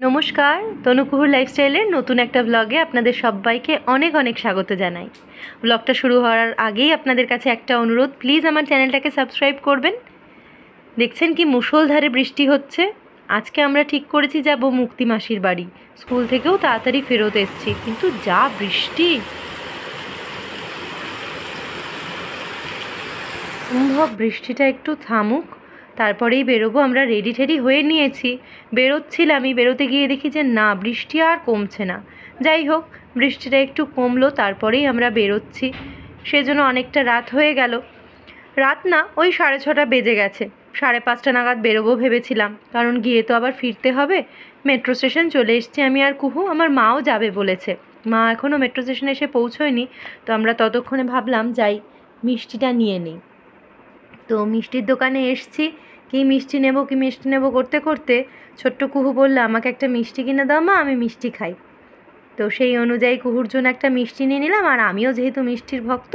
নমস্কার, তনুকুহুর লাইফস্টাইলের নতুন একটা ব্লগে আপনাদের সবাইকে অনেক অনেক স্বাগত জানাই। ব্লগটা শুরু হওয়ার আগেই আপনাদের কাছে একটা অনুরোধ, প্লিজ আমার চ্যানেলটাকে সাবস্ক্রাইব করবেন। দেখছেন কি মুষলধারে বৃষ্টি হচ্ছে। আজকে আমরা ঠিক করেছি যাব মুক্তি মাসির বাড়ি। স্কুল থেকেও তাড়াতাড়ি ফেরত এসেছি, কিন্তু যা বৃষ্টি, সম্ভব বৃষ্টিটা একটু থামুক, তারপরেই বেরোবো। আমরা রেডি টেডি হয়ে নিয়েছি, বেরোচ্ছিলামই, বেরোতে গিয়ে দেখি যে না, বৃষ্টি আর কমছে না। যাই হোক, বৃষ্টিটা একটু কমলো, তারপরেই আমরা বেরোচ্ছি। সেজন্য অনেকটা রাত হয়ে গেল। রাত না, ওই 6:30 বেজে গেছে। 5:30 নাগাদ বেরোবো ভেবেছিলাম, কারণ গিয়ে তো আবার ফিরতে হবে। মেট্রো স্টেশন চলে এসেছি আমি আর কুহু, আমার মাও যাবে বলেছে। মা এখনও মেট্রো স্টেশনে এসে পৌঁছয়নি, তো আমরা ততক্ষণে ভাবলাম যাই মিষ্টিটা নিয়ে নিই। তো মিষ্টির দোকানে এসছি, কি মিষ্টি নেব করতে করতে ছোট্ট কুহু বলল, আমাকে একটা মিষ্টি কিনে দাও মা, আমি মিষ্টি খাই। তো সেই অনুযায়ী কুহুর জন্য একটা মিষ্টি নিয়ে নিলাম, আর আমিও যেহেতু মিষ্টির ভক্ত,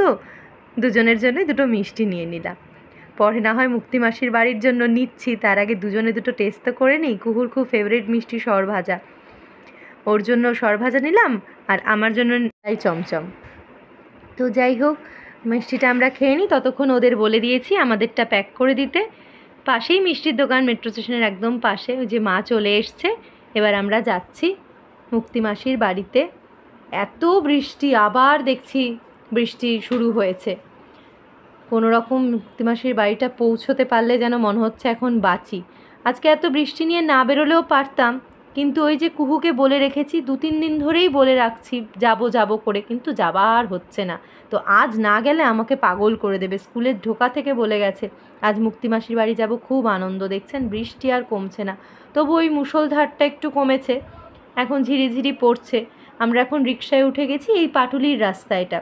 দুজনের জন্যই দুটো মিষ্টি নিয়ে নিলাম। পরে না হয় মুক্তি মাসির বাড়ির জন্য নিচ্ছি, তার আগে দুজনে দুটো টেস্ট তো করে নিই। কুহুর খুব ফেভারিট মিষ্টি সরভাজা, ওর জন্য সরভাজা নিলাম, আর আমার জন্য চমচম। তো যাই হোক, মিষ্টিটা আমরা খেয়ে নিই, ততক্ষণ ওদের বলে দিয়েছি আমাদেরটা প্যাক করে দিতে। পাশেই মিষ্টির দোকান, মেট্রো স্টেশনের একদম পাশে। ওই যে মা চলে এসছে, এবার আমরা যাচ্ছি মুক্তি মাসির বাড়িতে। এত বৃষ্টি, আবার দেখছি বৃষ্টি শুরু হয়েছে। কোনো রকম মুক্তি মাসির বাড়িটা পৌঁছতে পারলে যেন মনে হচ্ছে এখন বাঁচি। আজকে এত বৃষ্টি নিয়ে না বেরোলেও পারতাম, কিন্তু ওই যে কুহুকে বলে রেখেছি, 2-3 দিন ধরেই বলে রাখছি যাব করে, কিন্তু যাওয়া আর হচ্ছে না। তো আজ না গেলে আমাকে পাগল করে দেবে। স্কুলের ঢোকা থেকে বলে গেছে আজ মুক্তি মাসির বাড়ি যাব, খুব আনন্দ। দেখছেন বৃষ্টি আর কমছে না, তবু ওই মুষলধারটা একটু কমেছে, এখন ঝিরিঝিরি পড়ছে। আমরা এখন রিকশায় উঠে গেছি, এই পাটুলির রাস্তা এটা।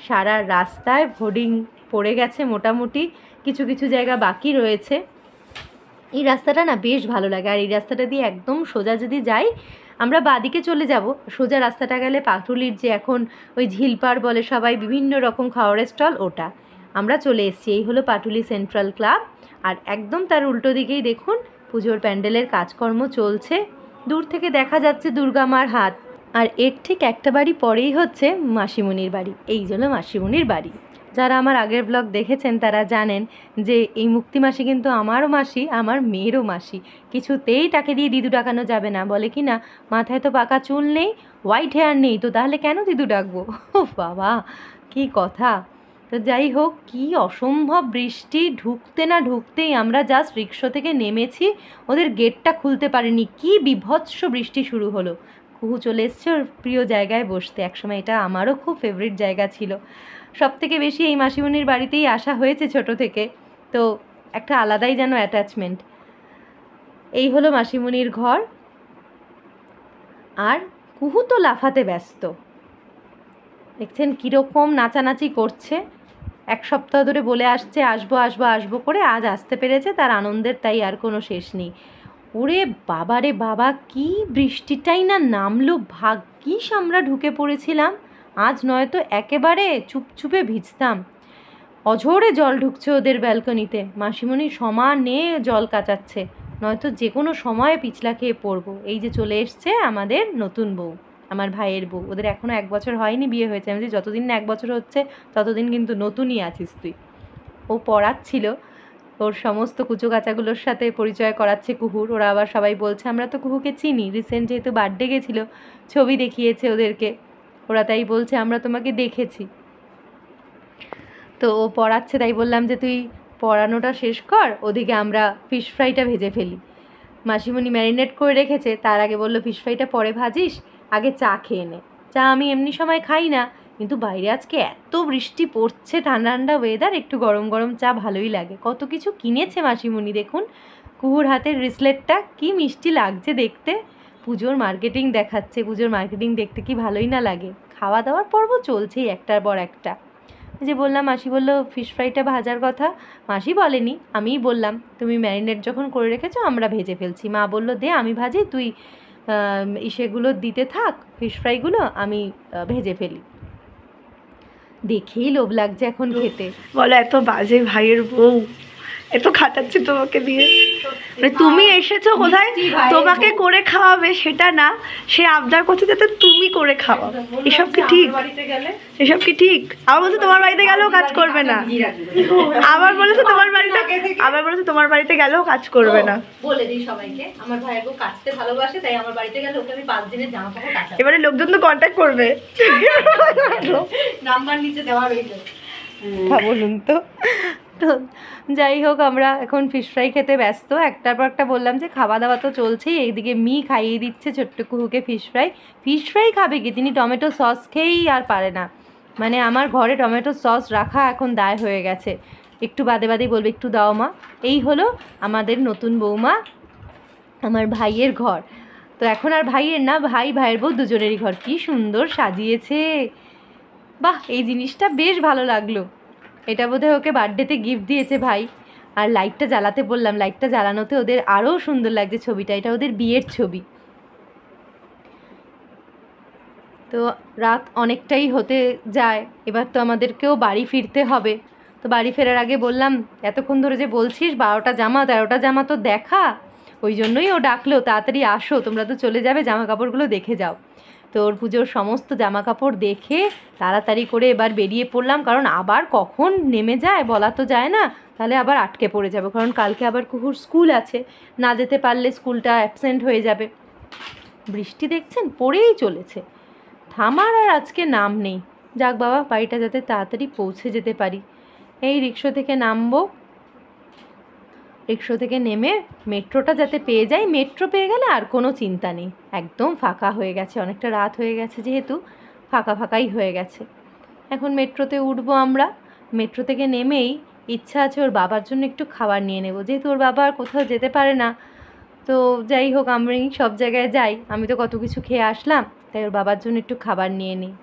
সারা রাস্তায় হোর্ডিং পড়ে গেছে, মোটামুটি কিছু কিছু জায়গা বাকি রয়েছে। এই রাস্তাটা না বেশ ভালো লাগে, আর এই রাস্তাটা দিয়ে একদম সোজা যদি যাই, আমরা বাদিকে চলে যাব। সোজা রাস্তাটা গেলে পাটুলির যে এখন ওই ঝিলপাড় বলে সবাই, বিভিন্ন রকম খাওয়ারের স্টল, ওটা আমরা চলে এসেছি। এই হলো পাটুলি সেন্ট্রাল ক্লাব, আর একদম তার উল্টো দিকেই দেখুন পুজোর প্যান্ডেলের কাজকর্ম চলছে। দূর থেকে দেখা যাচ্ছে দুর্গা মার হাত, আর এর ঠিক একটা বাড়ি পরেই হচ্ছে মাসিমণির বাড়ি। এই জন্য মাসিমণির বাড়ি, যারা আমার আগের ব্লগ দেখেছেন তারা জানেন যে এই মুক্তি মাসি কিন্তু আমারও মাসি, আমার মেয়েরও মাসি। কিছুতেই তাকে দিয়ে দিদু ডাকানো যাবে না। বলে কি না, মাথায় তো পাকা চুল নেই, হোয়াইট হেয়ার নেই, তো তাহলে কেন দিদু ডাকবো? ও বাবা, কি কথা। তো যাই হোক, কি অসম্ভব বৃষ্টি। ঢুকতে না ঢুকতেই আমরা জাস্ট রিক্সা থেকে নেমেছি, ওদের গেটটা খুলতে পারিনি, কি বিভৎস বৃষ্টি শুরু হলো। কুহু চলে এসছে ওর প্রিয় জায়গায় বসতে। একসময় এটা আমারও খুব ফেভারিট জায়গা ছিল। সব থেকে বেশি এই মাসিমণির বাড়িতেই আসা হয়েছে ছোট থেকে, তো একটা আলাদাই যেন অ্যাটাচমেন্ট। এই হলো মাসিমণির ঘর, আর কুহু তো লাফাতে ব্যস্ত। দেখছেন কীরকম নাচানাচি করছে। 1 সপ্তাহ ধরে বলে আসছে আসবো আসবো আসবো করে, আজ আসতে পেরেছে, তার আনন্দের তাই আর কোনো শেষ নেই। ওরে বাবা রে বাবা, কি বৃষ্টিটাই না নামলো। ভাগ্যিস আমরা ঢুকে পড়েছিলাম, আজ নয়তো একেবারে চুপচুপে ভিজতাম। অঝোরে জল ঢুকছে ওদের ব্যালকনিতে, মাসিমণি সমানে জল কাচাচ্ছে, নয়তো যে কোনো সময়ে পিছলা খেয়ে পড়বো। এই যে চলে এসছে আমাদের নতুন বউ, আমার ভাইয়ের বউ। ওদের এখনও 1 বছর হয়নি বিয়ে হয়েছে। আমি যে যতদিন না 1 বছর হচ্ছে ততদিন কিন্তু নতুনই আছিস তুই। ও পড়াচ্ছিল, ওর সমস্ত কুচো কাচাগুলোর সাথে পরিচয় করাচ্ছে কুহুর। ওরা আবার সবাই বলছে আমরা তো কুহুকে চিনি, রিসেন্ট যেহেতু বার্থডে গেছিলো, ছবি দেখিয়েছে ওদেরকে, ওরা তাই বলছে আমরা তোমাকে দেখেছি। তো ও পড়াচ্ছে, তাই বললাম যে তুই পড়ানোটা শেষ কর, ওদিকে আমরা ফিশ ফ্রাইটা ভেজে ফেলি। মাসিমণি ম্যারিনেট করে রেখেছে, তার আগে বললো ফিশ ফ্রাইটা পরে ভাজিস, আগে চা খেয়ে নে। চা আমি এমনি সময় খাই না, কিন্তু বাইরে আজকে এত বৃষ্টি পড়ছে, ঠান্ডা ঠান্ডা ওয়েদার, একটু গরম গরম চা ভালোই লাগে। কত কিছু কিনেছে মাসিমণি, দেখুন কুহুর হাতের ব্রেসলেটটা কি মিষ্টি লাগছে দেখতে। পুজোর মার্কেটিং দেখাচ্ছে, পুজোর মার্কেটিং দেখতে কি ভালোই না লাগে। খাওয়া দাওয়ার পর্ব চলছেই একটার পর একটা। যে বললাম, মাসি বললো ফিশ ফ্রাইটা ভাজার কথা, মাসি বলেনি, আমিই বললাম তুমি ম্যারিনেট যখন করে রেখেছো আমরা ভেজে ফেলছি। মা বললো দে আমি ভাজি, তুই সেগুলো দিতে থাক, ফিশ ফ্রাইগুলো আমি ভেজে ফেলি। দেখেই লোভ লাগছে এখন খেতে। বলো এত বাজে ভাইয়ের বউ, একটু খাটাচ্ছি তোমাকে দিয়ে। মানে তুমি এসেছো কোথায় তোমাকে করে খাওয়াবে সেটা না, সে আবদার করছে যাতে তুমি করে খাওয়াও। এসব কি ঠিক? এসব কি ঠিক? আবার বলছে তোমার বাড়িতে গেলেও কাজ করবে না, আবার বলেছে তোমার বাড়িতে গেলেও কাজ করবে না। বলে দিই সবাইকে, আমার ভাইয়ের বউ কাচতে ভালোবাসে, তাই আমার বাড়িতে গেলে ওকে আমি 5 দিনের জামা কাপড় কাচাবো। এবারে লোকজন তো কন্ট্যাক্ট করবে, নাম্বার নিচে দেওয়া রইল। বলুন তো। তো যাই হোক, আমরা এখন ফিশ ফ্রাই খেতে ব্যস্ত। একটার পর একটা বললাম যে খাওয়া দাওয়া তো চলছেই, এইদিকে মি খাইয়ে দিচ্ছে ছোট্ট কুহুকে ফিশ ফ্রাই খাবে কি, তিনি টমেটো সস খেয়েই আর পারে না। মানে আমার ঘরে টমেটো সস রাখা এখন দায় হয়ে গেছে, একটু বাদে বাদেই বলবে একটু দাও মা। এই হলো আমাদের নতুন বৌমা, আমার ভাইয়ের ঘর। তো এখন আর ভাইয়ের না, ভাইয়ের বউ দুজনেরই ঘর। কি সুন্দর সাজিয়েছে, বাহ, এই জিনিসটা বেশ ভালো লাগলো। এটা বোধহয় ওকে বার্থডেতে গিফট দিয়েছে ভাই। আর লাইটটা জ্বালাতে বললাম, লাইটটা জ্বালানোতে ওদের আরও সুন্দর লাগছে ছবিটা। এটা ওদের বিয়ের ছবি। তো রাত অনেকটাই হতে যায়, এবার তো আমাদেরকেও বাড়ি ফিরতে হবে। তো বাড়ি ফেরার আগে বললাম, এতক্ষণ ধরে যে বলছিস 12টা জামা 13টা জামা তো দেখা, ওই জন্যই ও ডাকলো তাড়াতাড়ি আসো, তোমরা তো চলে যাবে, জামা কাপড়গুলো দেখে যাও। তো ওর পুজোর সমস্ত জামা কাপড় দেখে তাড়াতাড়ি করে এবার বেরিয়ে পড়লাম, কারণ আবার কখন নেমে যায় বলা তো যায় না, তাহলে আবার আটকে পড়ে যাবে। কারণ কালকে আবার কুকুর স্কুল আছে, না যেতে পারলে স্কুলটা অ্যাবসেন্ট হয়ে যাবে। বৃষ্টি দেখছেন পড়েই চলেছে, থামার আর আজকে নাম নেই। যাক বাবা, বাড়িটা যাতে তাড়াতাড়ি পৌঁছে যেতে পারি। এই রিক্সা থেকে নামবো, রিক্সা থেকে নেমে মেট্রোটা যাতে পেয়ে যাই, মেট্রো পেয়ে গেলে আর কোনো চিন্তা নেই, একদম ফাঁকা হয়ে গেছে, অনেকটা রাত হয়ে গেছে যেহেতু, ফাঁকাই হয়ে গেছে। এখন মেট্রোতে উঠবো আমরা। মেট্রো থেকে নেমেই ইচ্ছা আছে ওর বাবার জন্য একটু খাবার নিয়ে নেব, যেহেতু ওর বাবা আর কোথাও যেতে পারে না। তো যাই হোক, আমি সব জায়গায় যাই, আমি তো কত কিছু খেয়ে আসলাম, তাই ওর বাবার জন্য একটু খাবার নিয়ে নিই।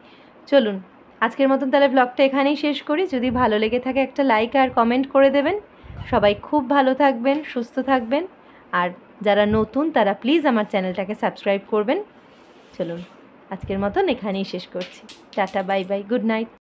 চলুন আজকের মতন তাহলে ব্লগটা এখানেই শেষ করি। যদি ভালো লেগে থাকে একটা লাইক আর কমেন্ট করে দেবেন। সবাই খুব ভালো থাকবেন, সুস্থ থাকবেন, আর যারা নতুন তারা প্লিজ আমার চ্যানেলটাকে সাবস্ক্রাইব করবেন। চলুন আজকের মতন এখানেই শেষ করছি। Tata, bye bye, good night.